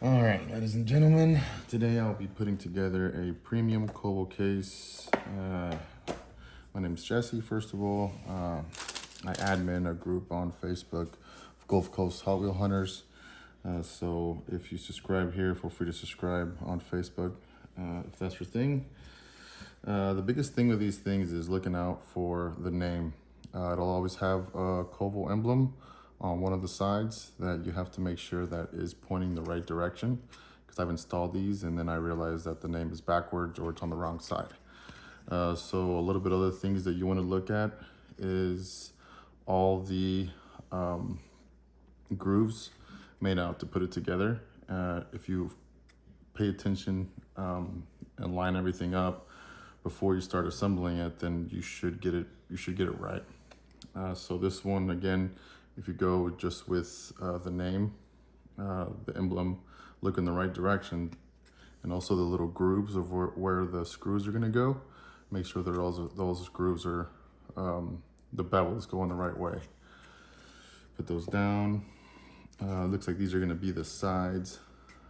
All right, ladies and gentlemen, today I'll be putting together a premium Coval case. My name is Jesse, first of all. I admin a group on Facebook of Gulf Coast Hot Wheel Hunters. So if you subscribe here, feel free to subscribe on Facebook if that's your thing. The biggest thing with these things is looking out for the name. It'll always have a Coval emblem on one of the sides that you have to make sure that is pointing the right direction, because I've installed these and then I realized that the name is backwards or it's on the wrong side. So a little bit other things that you want to look at is all the grooves made out to put it together. If you pay attention and line everything up before you start assembling it, then you should get it right. So this one, again, if you go just with the name, the emblem, look in the right direction, and also the little grooves of where the screws are going to go, make sure that those grooves are, the bevels go in the right way. Put those down. Looks like these are going to be the sides.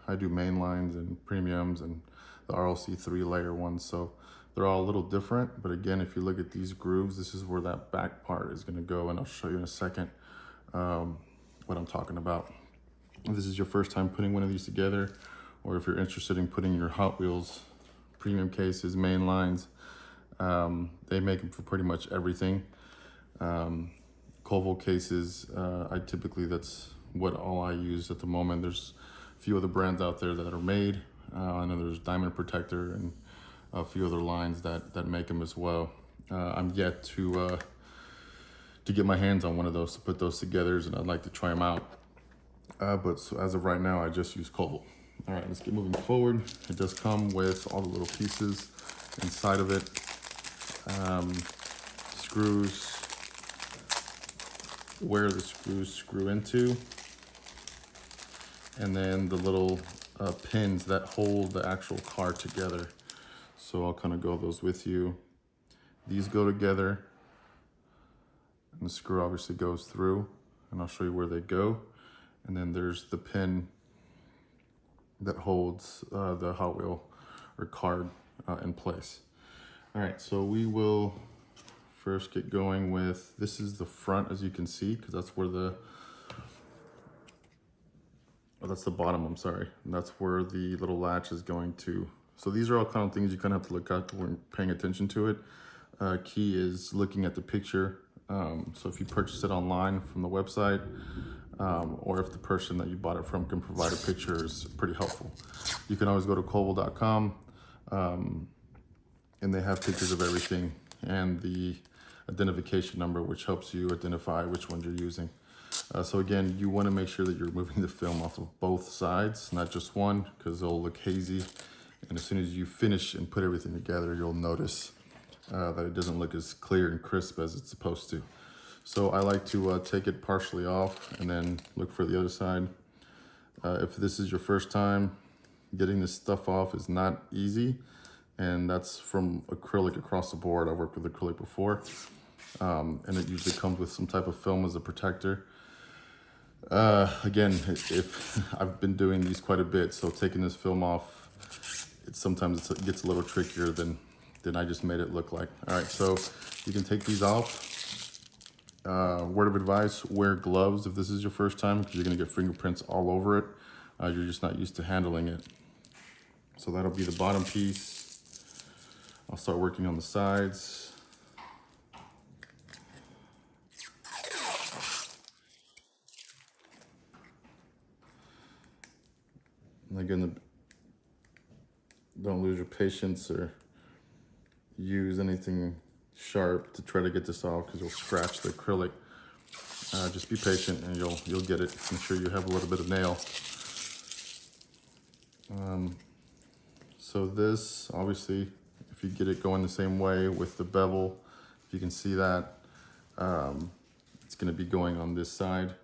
I do main lines and premiums and the RLC 3-layer ones, so they're all a little different. But again, if you look at these grooves, this is where that back part is going to go, and I'll show you in a second what I'm talking about. If this is your first time putting one of these together, or if you're interested in putting your Hot Wheels premium cases, main lines, they make them for pretty much everything. Coval cases, that's what all I use at the moment. There's a few other brands out there that are made. I know there's Diamond Protector and a few other lines that make them as well. I'm yet to get my hands on one of those to put those together, and I'd like to try them out. But so as of right now, I just use Coval. All right, let's get moving forward. It does come with all the little pieces inside of it. Screws, where the screws screw into, and then the little pins that hold the actual car together. So I'll kind of go those with you. These go together, and the screw obviously goes through, and I'll show you where they go. And then there's the pin that holds the Hot Wheel or card in place. All right, so we will first get going with, this is the front, as you can see, because that's where that's the bottom, I'm sorry. And that's where the little latch is going to. So these are all kind of things you kind of have to look at when paying attention to it. Key is looking at the picture. So if you purchase it online from the website, or if the person that you bought it from can provide a picture, is pretty helpful. You can always go to coval.com, and they have pictures of everything and the identification number, which helps you identify which ones you're using. So again, you want to make sure that you're removing the film off of both sides, not just one, because it'll look hazy. And as soon as you finish and put everything together, you'll notice that it doesn't look as clear and crisp as it's supposed to. So I like to take it partially off and then look for the other side. If this is your first time, getting this stuff off is not easy. And that's from acrylic across the board. I worked with acrylic before. And it usually comes with some type of film as a protector. Again, if I've been doing these quite a bit, so taking this film off, sometimes it gets a little trickier than I just made it look like. All right, so you can take these off. Word of advice, wear gloves if this is your first time, because you're gonna get fingerprints all over it. You're just not used to handling it. So that'll be the bottom piece. I'll start working on the sides. And again, don't lose your patience or use anything sharp to try to get this off, because you'll scratch the acrylic. Just be patient and you'll get it. I'm sure you have a little bit of nail. So this, obviously, if you get it going the same way with the bevel, if you can see that, it's going to be going on this side,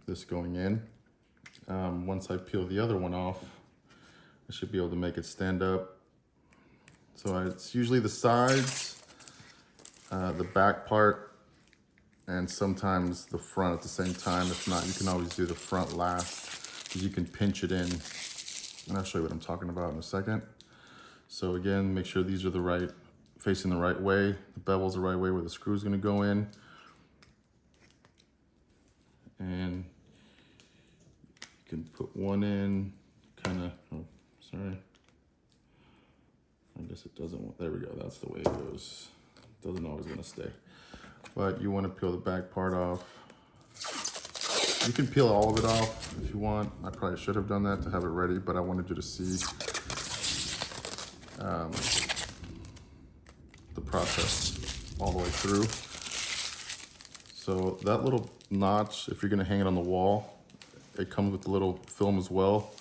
this going in. Once I peel the other one off, I should be able to make it stand up. So it's usually the sides, the back part, and sometimes the front at the same time. If not, you can always do the front last. You can pinch it in, and I'll show you what I'm talking about in a second. So again, make sure these are facing the right way. The bevel's the right way where the screw's gonna go in. And you can put one in, oh, sorry. I guess it doesn't, there we go, that's the way it goes. It doesn't always gonna stay. But you wanna peel the back part off. You can peel all of it off if you want. I probably should have done that to have it ready, but I wanted you to see the process all the way through. So that little notch, if you're gonna hang it on the wall, it comes with a little film as well.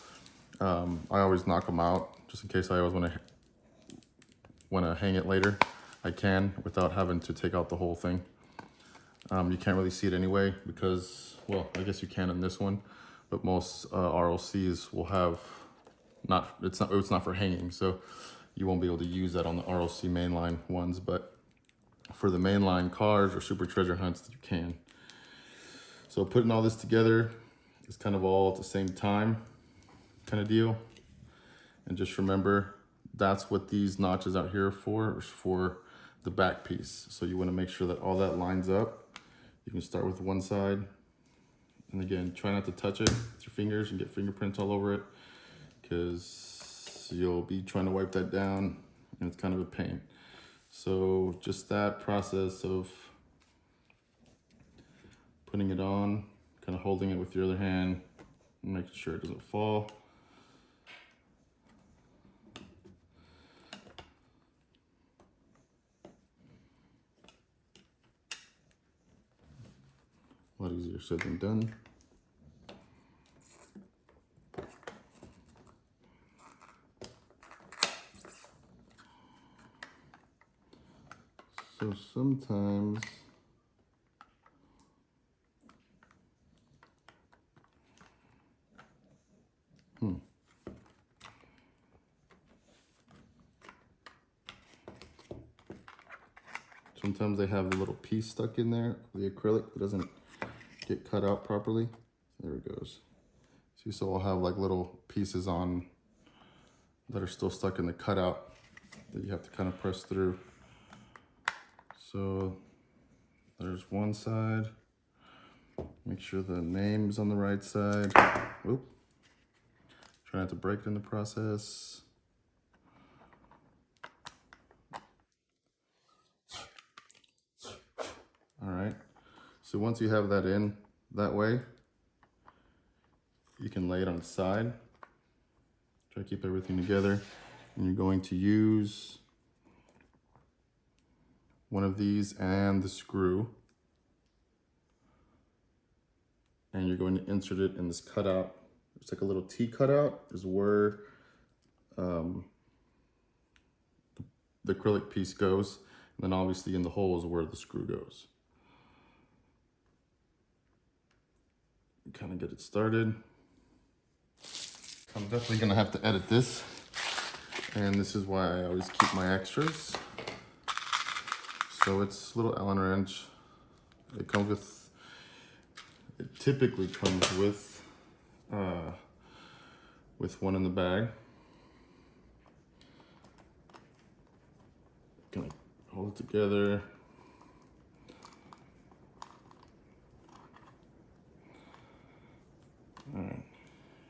I always knock them out just in case I always wanna hang it later. I can without having to take out the whole thing. You can't really see it anyway because, well, I guess you can in this one, but most ROCs will have it's not for hanging, so you won't be able to use that on the ROC mainline ones, but for the mainline cars or super treasure hunts, you can. So putting all this together is kind of all at the same time kind of deal. And just remember, that's what these notches out here are for, is for the back piece. So you want to make sure that all that lines up. You can start with one side. And again, try not to touch it with your fingers and get fingerprints all over it, because you'll be trying to wipe that down and it's kind of a pain. So just that process of putting it on, kind of holding it with your other hand, and making sure it doesn't fall. A lot easier said than done. So sometimes sometimes they have a little piece stuck in there, the acrylic that doesn't get cut out properly. There it goes. See, so I'll have like little pieces on that are still stuck in the cutout that you have to kind of press through. So there's one side. Make sure the name's on the right side. Oop. Try not to break it in the process. All right. So once you have that in that way, you can lay it on its side. Try to keep everything together. And you're going to use one of these and the screw. And you're going to insert it in this cutout. It's like a little T cutout is where the acrylic piece goes. And then obviously in the hole is where the screw goes. Kind of get it started. I'm definitely gonna have to edit this. And this is why I always keep my extras. So it's a little Allen wrench. It typically comes with one in the bag. Gonna hold it together. All right,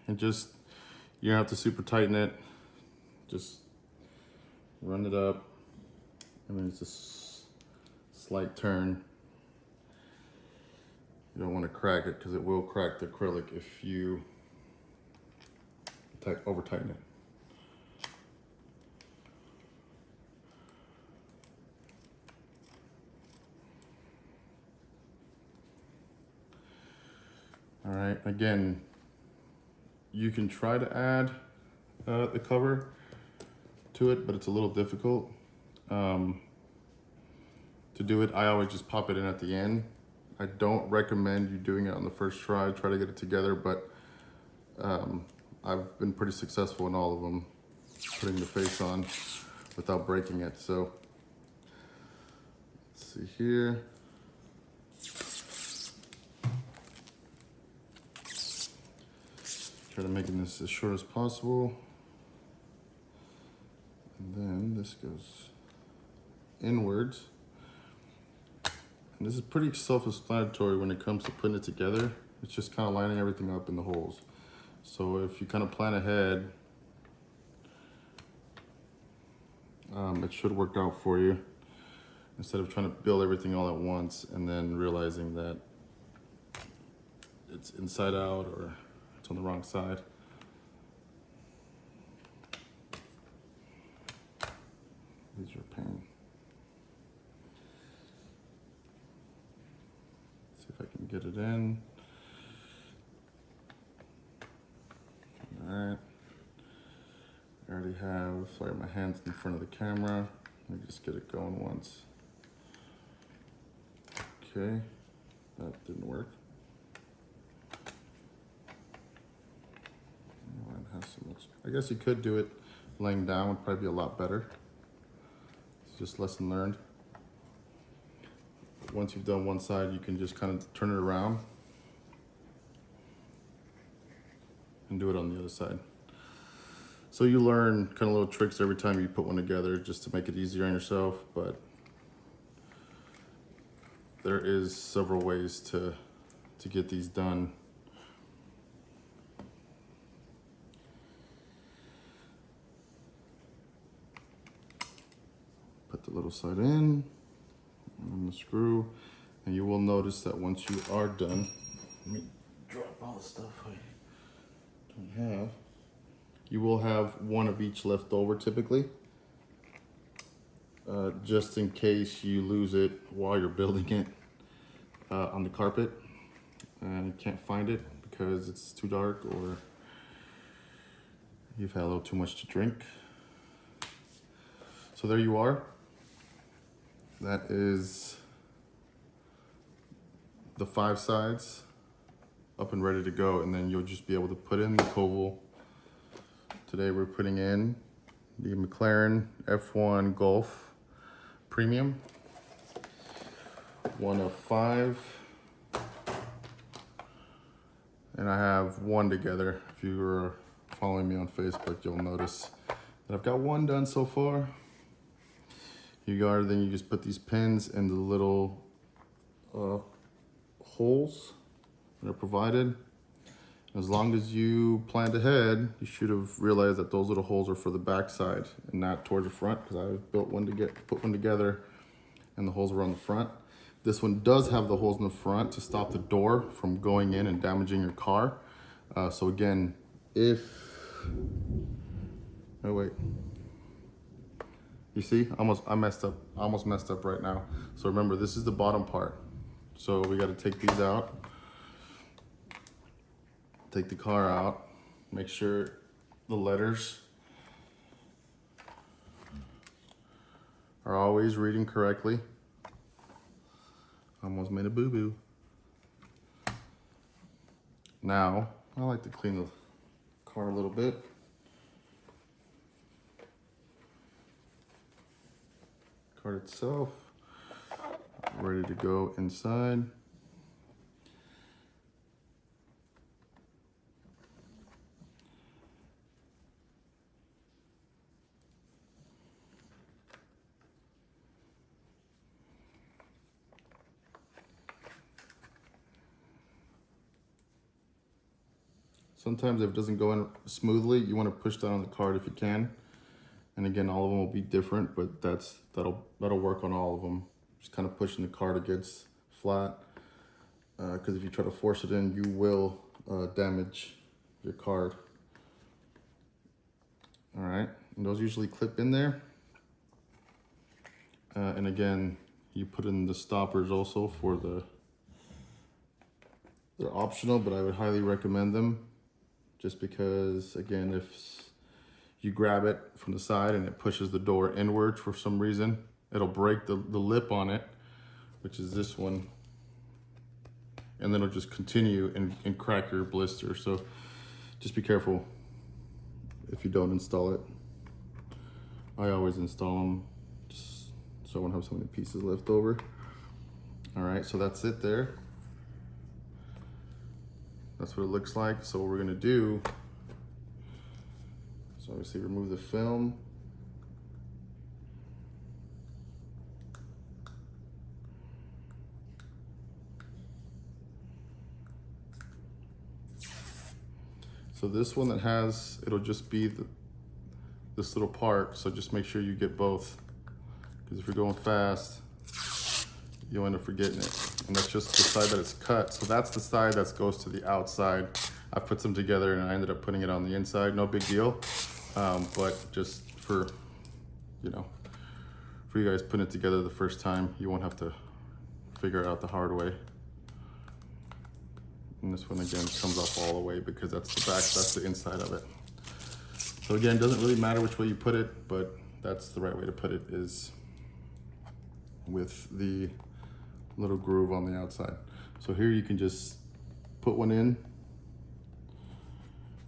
and just, you don't have to super tighten it. Just run it up, and then it's a slight turn. You don't want to crack it because it will crack the acrylic if you over tighten it. All right, again, you can try to add the cover to it, but it's a little difficult to do it. I always just pop it in at the end. I don't recommend you doing it on the first try. Try to get it together, but I've been pretty successful in all of them, putting the face on without breaking it. So let's see here. Try to make this as short as possible. And then this goes inwards. And this is pretty self-explanatory when it comes to putting it together. It's just kind of lining everything up in the holes. So if you kind of plan ahead, it should work out for you, instead of trying to build everything all at once and then realizing that it's inside out or it's on the wrong side. These are a pain. See if I can get it in. All right. I already have, sorry, my hand's in front of the camera. Let me just get it going once. Okay, that didn't work. Mine has so much. I guess you could do it laying down, would probably be a lot better. It's just lesson learned. Once you've done one side, you can just kind of turn it around and do it on the other side. So you learn kind of little tricks every time you put one together just to make it easier on yourself, but there is several ways to get these done. Put the little side in on the screw, and you will notice that once you are done, let me drop all the stuff I don't have. You will have one of each left over typically, just in case you lose it while you're building it on the carpet and you can't find it because it's too dark or you've had a little too much to drink. So there you are. That is the 5 sides up and ready to go, and then you'll just be able to put in the Coval. Today we're putting in the McLaren F1 Golf Premium, one of 5, and I have one together. If you were following me on Facebook, you'll notice that I've got one done so far. Then you just put these pins in the little holes that are provided. As long as you planned ahead, you should have realized that those little holes are for the back side and not towards the front, because I put one together and the holes were on the front. This one does have the holes in the front to stop the door from going in and damaging your car. So again, oh wait, you see, I almost messed up right now. So remember, this is the bottom part. So we got to take these out. Take the car out, make sure the letters are always reading correctly. Almost made a boo-boo. Now, I like to clean the car a little bit. Card itself, ready to go inside. Sometimes if it doesn't go in smoothly, you want to push down on the card if you can. And again, all of them will be different, but that'll work on all of them. Just kind of pushing the card against flat, because if you try to force it in, you will damage your card. All right, and those usually clip in there. And again, you put in the stoppers also for they're optional, but I would highly recommend them. Just because, again, if you grab it from the side and it pushes the door inward for some reason, it'll break the lip on it, which is this one. And then it'll just continue and crack your blister. So just be careful if you don't install it. I always install them just so I won't have so many pieces left over. All right, so that's it there. That's what it looks like. So what we're gonna do So obviously remove the film. So this one that has, it'll just be this little part, so just make sure you get both, because if you're going fast, you'll end up forgetting it. And that's just the side that it's cut. So that's the side that goes to the outside. I put them together and I ended up putting it on the inside, no big deal. But just for, you know, for you guys putting it together the first time, you won't have to figure it out the hard way. And this one again comes off all the way because that's the back, that's the inside of it. So again, it doesn't really matter which way you put it, but that's the right way to put it, is with the little groove on the outside. So here you can just put one in,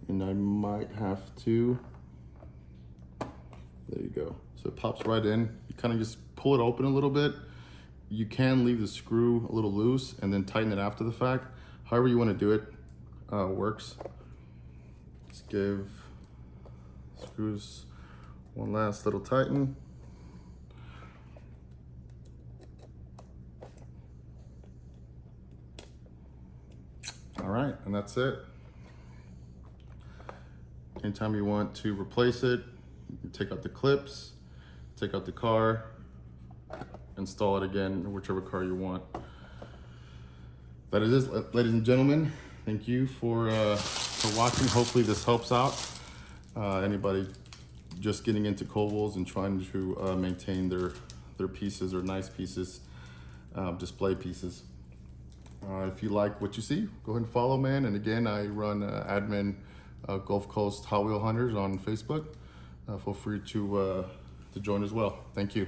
and I might have to, there you go. So it pops right in. You kind of just pull it open a little bit. You can leave the screw a little loose and then tighten it after the fact. However you want to do it works. Just give screws one last little tighten. All right, and that's it. Anytime you want to replace it, you can take out the clips, take out the car, install it again in whichever car you want. That is it, ladies and gentlemen. Thank you for watching. Hopefully this helps out anybody just getting into Covals and trying to maintain their pieces, or nice pieces, display pieces. If you like what you see, go ahead and follow, man. And again, I run admin Gulf Coast Hot Wheel Hunters on Facebook. Feel free to join as well. Thank you.